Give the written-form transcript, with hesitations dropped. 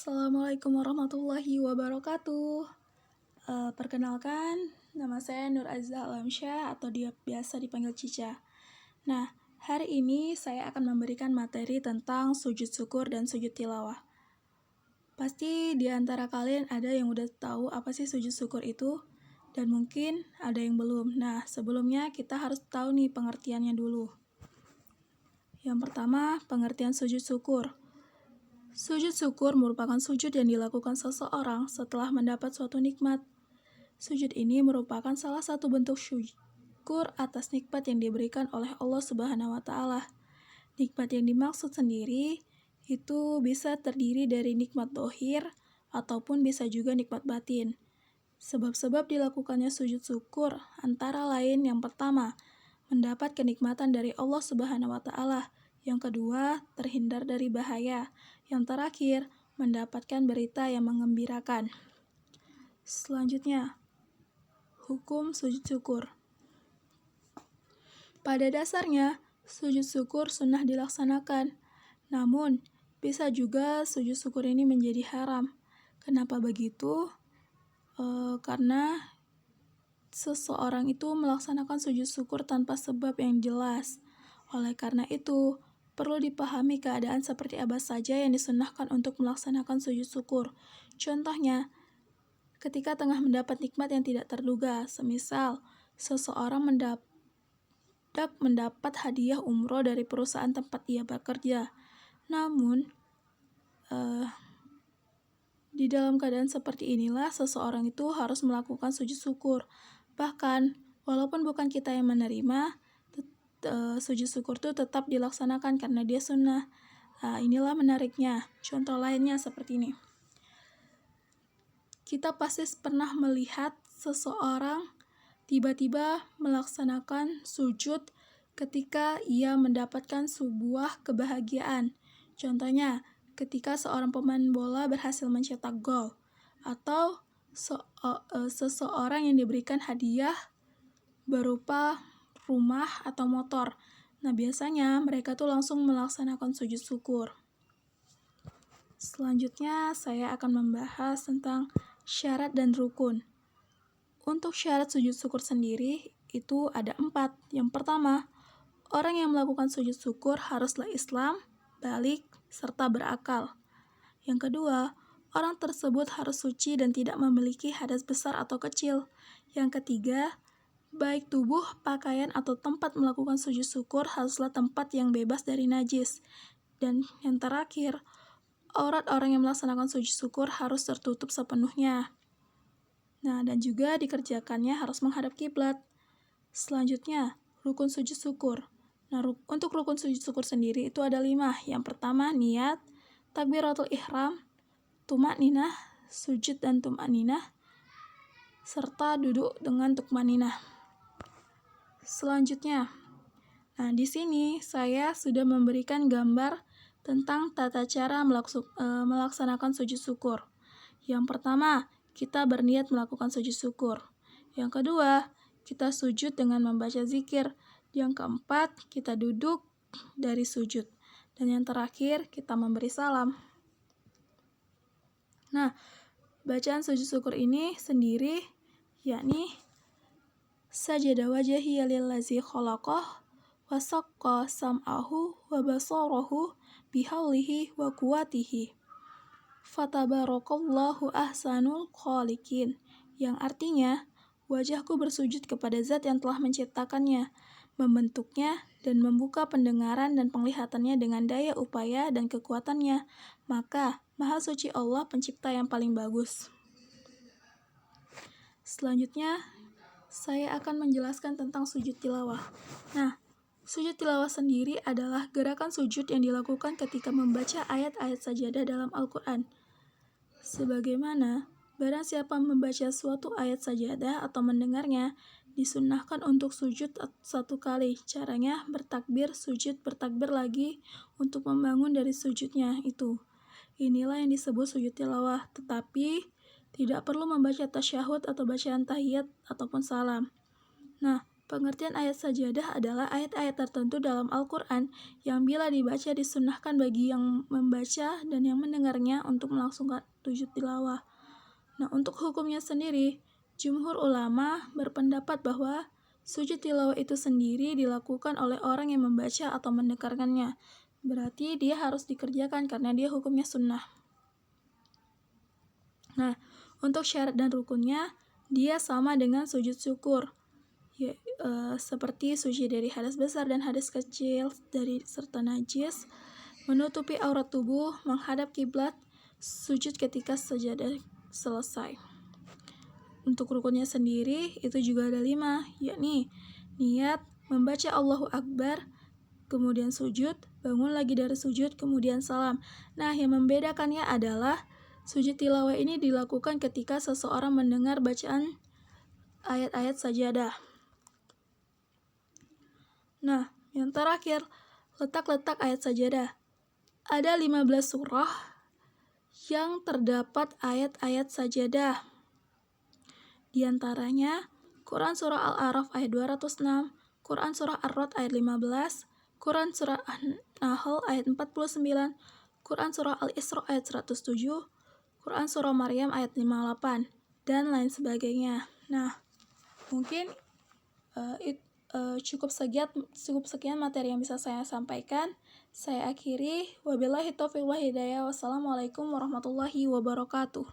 Assalamualaikum warahmatullahi wabarakatuh. Perkenalkan, nama saya Nur Azza Alamsyah atau dia biasa dipanggil Cica. Nah, hari ini saya akan memberikan materi tentang sujud syukur dan sujud tilawah. Pasti di antara kalian ada yang udah tahu apa sih sujud syukur itu, dan mungkin ada yang belum. Nah, sebelumnya kita harus tahu nih pengertiannya dulu. Yang pertama, pengertian sujud syukur. Sujud syukur merupakan sujud yang dilakukan seseorang setelah mendapat suatu nikmat. Sujud ini merupakan salah satu bentuk syukur atas nikmat yang diberikan oleh Allah Subhanahu wa Ta'ala. Nikmat yang dimaksud sendiri itu bisa terdiri dari nikmat dohir ataupun bisa juga nikmat batin. Sebab-sebab dilakukannya sujud syukur antara lain yang pertama, mendapat kenikmatan dari Allah Subhanahu wa Ta'ala. Yang kedua, terhindar dari bahaya. Yang terakhir, mendapatkan berita yang menggembirakan. Selanjutnya, hukum sujud syukur. Pada dasarnya, sujud syukur sunnah dilaksanakan. Namun, bisa juga sujud syukur ini menjadi haram. Kenapa begitu? Karena seseorang itu melaksanakan sujud syukur tanpa sebab yang jelas. Oleh karena itu, perlu dipahami keadaan seperti apa saja yang disunnahkan untuk melaksanakan sujud syukur. Contohnya, ketika tengah mendapat nikmat yang tidak terduga, semisal seseorang mendapat hadiah umroh dari perusahaan tempat ia bekerja. Namun, di dalam keadaan seperti inilah seseorang itu harus melakukan sujud syukur. Bahkan, walaupun bukan kita yang menerima, sujud syukur itu tetap dilaksanakan karena dia sunnah. Inilah menariknya. Contoh lainnya seperti ini. Kita pasti pernah melihat seseorang tiba-tiba melaksanakan sujud ketika ia mendapatkan sebuah kebahagiaan. Contohnya, ketika seorang pemain bola berhasil mencetak gol, atau seseorang yang diberikan hadiah berupa rumah atau motor. Nah, biasanya mereka tuh langsung melaksanakan sujud syukur. Selanjutnya, saya akan membahas tentang syarat dan rukun. Untuk syarat sujud syukur sendiri, itu ada 4. Yang pertama, orang yang melakukan sujud syukur haruslah Islam, balik, serta berakal. Yang kedua, orang tersebut harus suci dan tidak memiliki hadas besar atau kecil. Yang ketiga, baik tubuh, pakaian, atau tempat melakukan sujud syukur haruslah tempat yang bebas dari najis. Dan yang terakhir, aurat orang yang melaksanakan sujud syukur harus tertutup sepenuhnya. Nah, dan juga dikerjakannya harus menghadap kiblat. Selanjutnya, rukun sujud syukur. Nah, untuk rukun sujud syukur sendiri itu ada 5. Yang pertama, niat, takbiratul ihram, tumakninah, sujud dan tumakninah, serta duduk dengan tumakninah. Selanjutnya, nah di sini saya sudah memberikan gambar tentang tata cara melaksanakan sujud syukur. Yang pertama, kita berniat melakukan sujud syukur. Yang kedua, kita sujud dengan membaca zikir. Yang keempat, kita duduk dari sujud. Dan yang terakhir, kita memberi salam. Nah, bacaan sujud syukur ini sendiri yakni sajada wajhiya lillazi khalaqah wa saqqa sam'ahu wa basarahu bihaulihi wa quwwatihi fatabarakallahu ahsanul khaliqin, yang artinya wajahku bersujud kepada zat yang telah menciptakannya, membentuknya, dan membuka pendengaran dan penglihatannya dengan daya upaya dan kekuatannya. Maka Maha Suci Allah pencipta yang paling bagus. Selanjutnya, saya akan menjelaskan tentang sujud tilawah. Nah, sujud tilawah sendiri adalah gerakan sujud yang dilakukan ketika membaca ayat-ayat sajadah dalam Al-Quran. Sebagaimana, barang siapa membaca suatu ayat sajadah atau mendengarnya, disunnahkan untuk sujud 1 kali. Caranya bertakbir, sujud, bertakbir lagi untuk membangun dari sujudnya itu. Inilah yang disebut sujud tilawah, tetapi tidak perlu membaca tasyahud atau bacaan tahiyat ataupun salam. Nah, Pengertian ayat sajadah adalah ayat-ayat tertentu dalam Al-Quran yang bila dibaca disunnahkan bagi yang membaca dan yang mendengarnya untuk melangsungkan sujud tilawah. Nah, untuk hukumnya sendiri, jumhur ulama berpendapat bahwa sujud tilawah itu sendiri dilakukan oleh orang yang membaca atau mendengarkannya. Berarti dia harus dikerjakan karena dia hukumnya sunnah. Nah, untuk syarat dan rukunnya, dia sama dengan sujud syukur. Seperti sujud dari hadas besar dan hadas kecil dari serta najis, menutupi aurat tubuh, menghadap kiblat, sujud ketika sajadah selesai. Untuk rukunnya sendiri itu juga ada 5, yakni niat, membaca Allahu Akbar, kemudian sujud, bangun lagi dari sujud, kemudian salam. Nah, yang membedakannya adalah sujud tilawah ini dilakukan ketika seseorang mendengar bacaan ayat-ayat sajadah. Nah, yang terakhir, letak-letak ayat sajadah. Ada 15 surah yang terdapat ayat-ayat sajadah. Di antaranya, Quran Surah Al-A'raf ayat 206, Quran Surah Ar-Ra'd ayat 15, Quran Surah An-Nahl ayat 49, Quran Surah Al-Isra ayat 107, Quran Surah Maryam ayat 58, dan lain sebagainya. Nah, mungkin cukup sekian materi yang bisa saya sampaikan. Saya akhiri. Wabillahi taufiq wal hidayah. Wassalamualaikum warahmatullahi wabarakatuh.